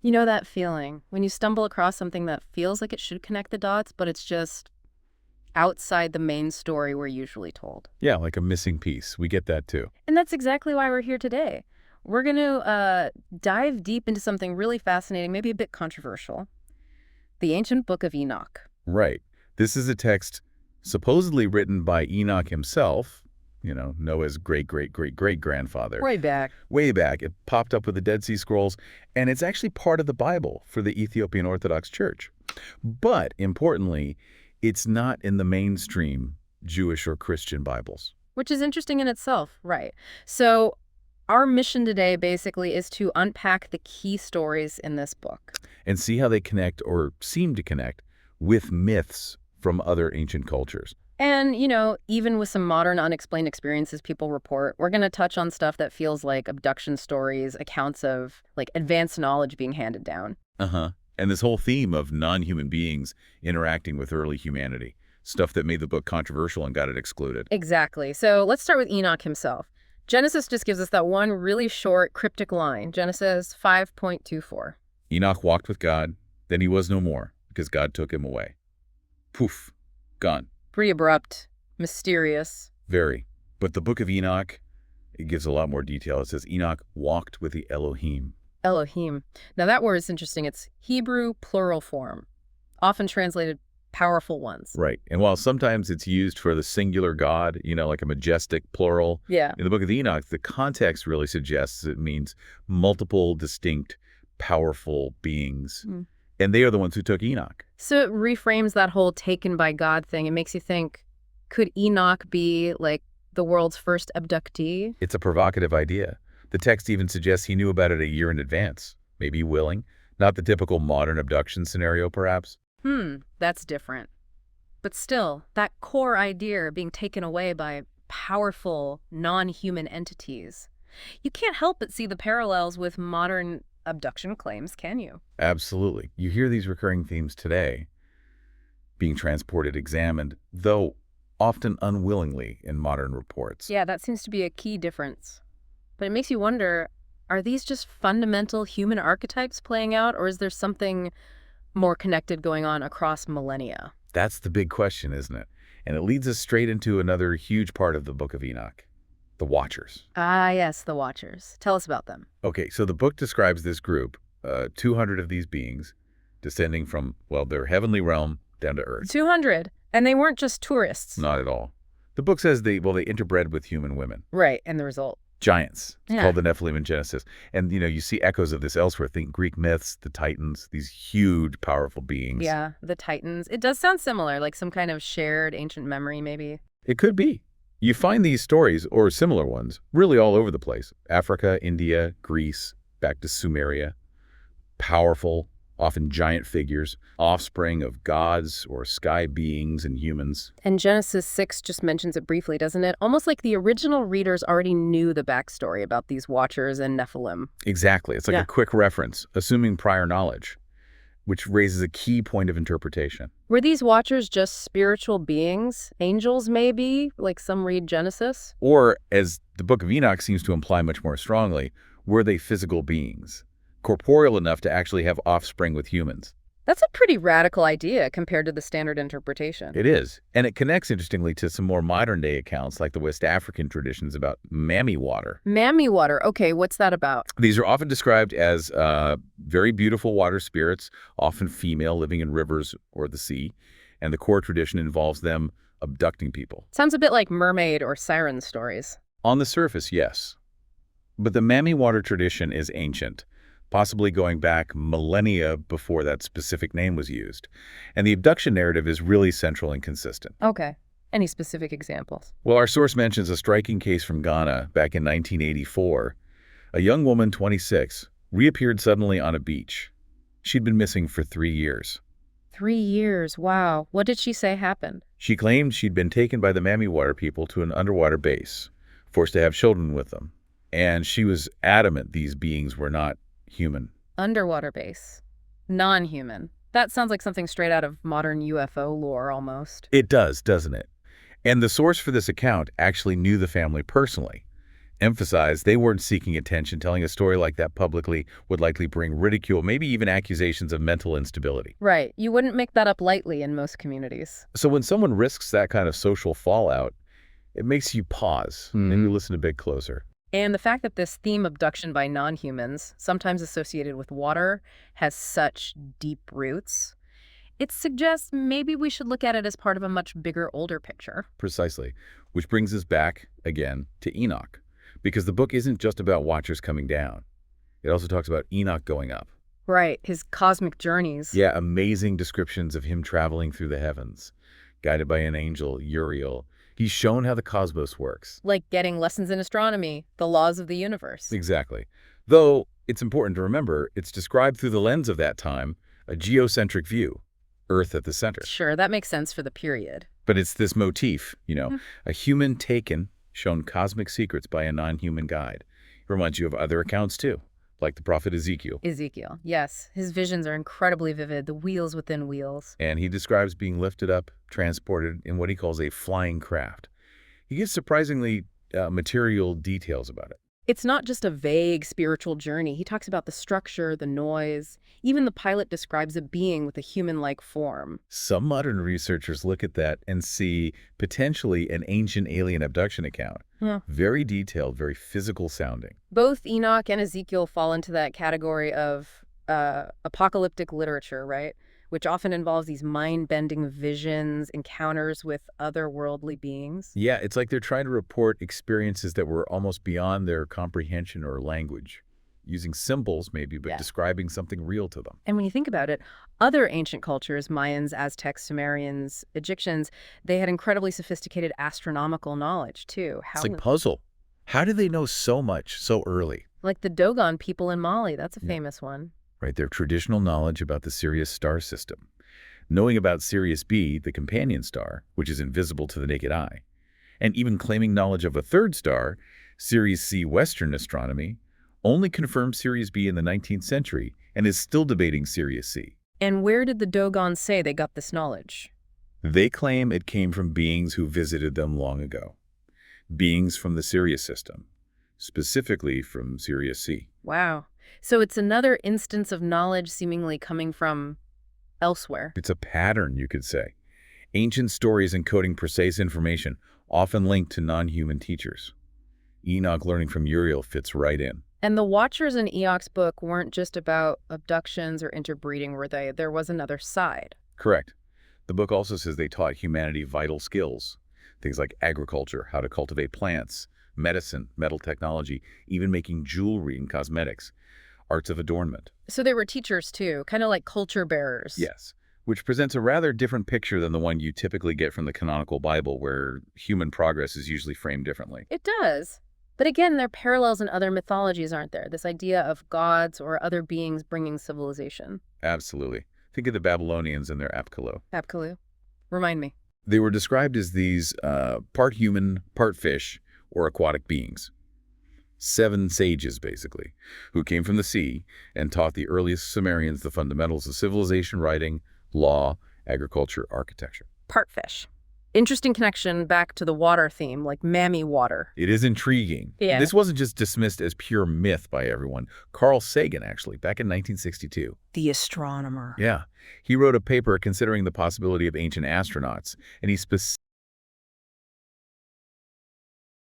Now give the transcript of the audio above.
You know that feeling when you stumble across something that feels like it should connect the dots, but it's just outside the main story we're usually told. Yeah, like a missing piece. We get that too. And that's exactly why we're here today. We're going to dive deep into something really fascinating, maybe a bit controversial. The ancient Book of Enoch. Right. This is a text supposedly written by Enoch himself, Noah's great-great-great-great-grandfather. Way back. Way back. It popped up with the Dead Sea Scrolls, and it's actually part of the Bible for the Ethiopian Orthodox Church. But importantly, it's not in the mainstream Jewish or Christian Bibles. Which is interesting in itself, right. So our mission today basically is to unpack the key stories in this book. And see how they connect, or seem to connect, with myths from other ancient cultures. And, even with some modern unexplained experiences people report, we're going to touch on stuff that feels like abduction stories, accounts of, advanced knowledge being handed down. Uh-huh. And this whole theme of non-human beings interacting with early humanity. Stuff that made the book controversial and got it excluded. Exactly. So let's start with Enoch himself. Genesis just gives us that one really short, cryptic line. Genesis 5.24. Enoch walked with God, then he was no more, because God took him away. Poof. Gone. Pretty abrupt, mysterious. Very. But the Book of Enoch, it gives a lot more detail. It says Enoch walked with the Elohim. Elohim. Now that word is interesting. It's Hebrew plural form, often translated powerful ones. Right. And while sometimes it's used for the singular God, like a majestic plural, Yeah. in the Book of Enoch, the context really suggests it means multiple distinct, powerful beings. Mm. And they are the ones who took Enoch. So it reframes that whole taken by God thing. It makes you think, could Enoch be the world's first abductee? It's a provocative idea. The text even suggests he knew about it a year in advance, maybe willing. Not the typical modern abduction scenario, perhaps. That's different. But still, that core idea being taken away by powerful, non-human entities. You can't help but see the parallels with modern abduction claims, can you? Absolutely. You hear these recurring themes today, being transported, examined, though often unwillingly in modern reports. Yeah, that seems to be a key difference. But it makes you wonder, are these just fundamental human archetypes playing out, or is there something more connected going on across millennia? That's the big question, isn't it? And it leads us straight into another huge part of the Book of Enoch, the Watchers. Ah, yes, the Watchers. Tell us about them. Okay, so the book describes this group, 200 of these beings, descending from, their heavenly realm down to Earth. 200. And they weren't just tourists. Not at all. The book says they interbred with human women. Right, and the result? Giants. It's Yeah. called the Nephilim in Genesis. And, you see echoes of this elsewhere. Think Greek myths, the Titans, these huge, powerful beings. Yeah, the Titans. It does sound similar, like some kind of shared ancient memory, maybe. It could be. You find these stories, or similar ones, really all over the place. Africa, India, Greece, back to Sumeria. Powerful, often giant figures, offspring of gods or sky beings and humans. And Genesis 6 just mentions it briefly, doesn't it? Almost like the original readers already knew the backstory about these Watchers and Nephilim. Exactly. It's like a quick reference, assuming prior knowledge, which raises a key point of interpretation. Were these Watchers just spiritual beings? Angels, maybe? Like some read Genesis? Or, as the Book of Enoch seems to imply much more strongly, were they physical beings, corporeal enough to actually have offspring with humans? That's a pretty radical idea compared to the standard interpretation. It is. And it connects, interestingly, to some more modern-day accounts like the West African traditions about Mammy Water. Mammy Water. Okay, what's that about? These are often described as very beautiful water spirits, often female, living in rivers or the sea. And the core tradition involves them abducting people. Sounds a bit like mermaid or siren stories. On the surface, yes. But the Mammy Water tradition is ancient, possibly going back millennia before that specific name was used. And the abduction narrative is really central and consistent. Okay. Any specific examples? Well, our source mentions a striking case from Ghana back in 1984. A young woman, 26, reappeared suddenly on a beach. She'd been missing for 3 years. 3 years, wow. What did she say happened? She claimed she'd been taken by the Mammy Water people to an underwater base, forced to have children with them. And she was adamant these beings were not human. Underwater base. Non-human. That sounds like something straight out of modern UFO lore, almost. It does, doesn't it? And the source for this account actually knew the family personally. Emphasize they weren't seeking attention. Telling a story like that publicly would likely bring ridicule, maybe even accusations of mental instability. Right. You wouldn't make that up lightly in most communities. So when someone risks that kind of social fallout, it makes you pause, maybe listen a bit closer. And the fact that this theme abduction by non-humans, sometimes associated with water, has such deep roots, it suggests maybe we should look at it as part of a much bigger, older picture. Precisely. Which brings us back, again, to Enoch. Because the book isn't just about watchers coming down. It also talks about Enoch going up. Right, his cosmic journeys. Yeah, amazing descriptions of him traveling through the heavens, guided by an angel, Uriel. He's shown how the cosmos works. Like getting lessons in astronomy, the laws of the universe. Exactly. Though, it's important to remember, it's described through the lens of that time, a geocentric view, Earth at the center. Sure, that makes sense for the period. But it's this motif, a human taken, shown cosmic secrets by a non-human guide. It reminds you of other accounts too, like the prophet Ezekiel. Ezekiel, yes. His visions are incredibly vivid, the wheels within wheels. And he describes being lifted up, transported in what he calls a flying craft. He gives surprisingly material details about it. It's not just a vague spiritual journey. He talks about the structure, the noise. Even the pilot describes a being with a human-like form. Some modern researchers look at that and see potentially an ancient alien abduction account. Yeah. Very detailed, very physical sounding. Both Enoch and Ezekiel fall into that category of apocalyptic literature, right? Which often involves these mind-bending visions, encounters with otherworldly beings. Yeah, it's like they're trying to report experiences that were almost beyond their comprehension or language, using symbols maybe, but describing something real to them. And when you think about it, other ancient cultures, Mayans, Aztecs, Sumerians, Egyptians, they had incredibly sophisticated astronomical knowledge, too. It's like puzzle. How do they know so much so early? Like the Dogon people in Mali, that's a famous one. Right, their traditional knowledge about the Sirius star system. Knowing about Sirius B, the companion star, which is invisible to the naked eye, and even claiming knowledge of a third star, Sirius C Western astronomy, only confirmed Sirius B in the 19th century and is still debating Sirius C. And where did the Dogon say they got this knowledge? They claim it came from beings who visited them long ago. Beings from the Sirius system, specifically from Sirius C. Wow. So it's another instance of knowledge seemingly coming from elsewhere. It's a pattern, you could say. Ancient stories encoding precise information, often linked to non-human teachers. Enoch learning from Uriel fits right in. And the Watchers in Enoch's book weren't just about abductions or interbreeding, were they? There was another side. Correct. The book also says they taught humanity vital skills. Things like agriculture, how to cultivate plants, medicine, metal technology, even making jewelry and cosmetics. Arts of adornment. So they were teachers too, kind of like culture bearers. Yes, which presents a rather different picture than the one you typically get from the canonical Bible, where human progress is usually framed differently. It does. But again, there are parallels in other mythologies, aren't there? This idea of gods or other beings bringing civilization. Absolutely. Think of the Babylonians and their Apkallu. Apkallu. Remind me. They were described as these part human, part fish, or aquatic beings. 7 sages, basically, who came from the sea and taught the earliest Sumerians the fundamentals of civilization, writing, law, agriculture, architecture. Part fish. Interesting connection back to the water theme, like Mammy Water. It is intriguing. Yeah. This wasn't just dismissed as pure myth by everyone. Carl Sagan, actually, back in 1962. The astronomer. Yeah. He wrote a paper considering the possibility of ancient astronauts, and he specifically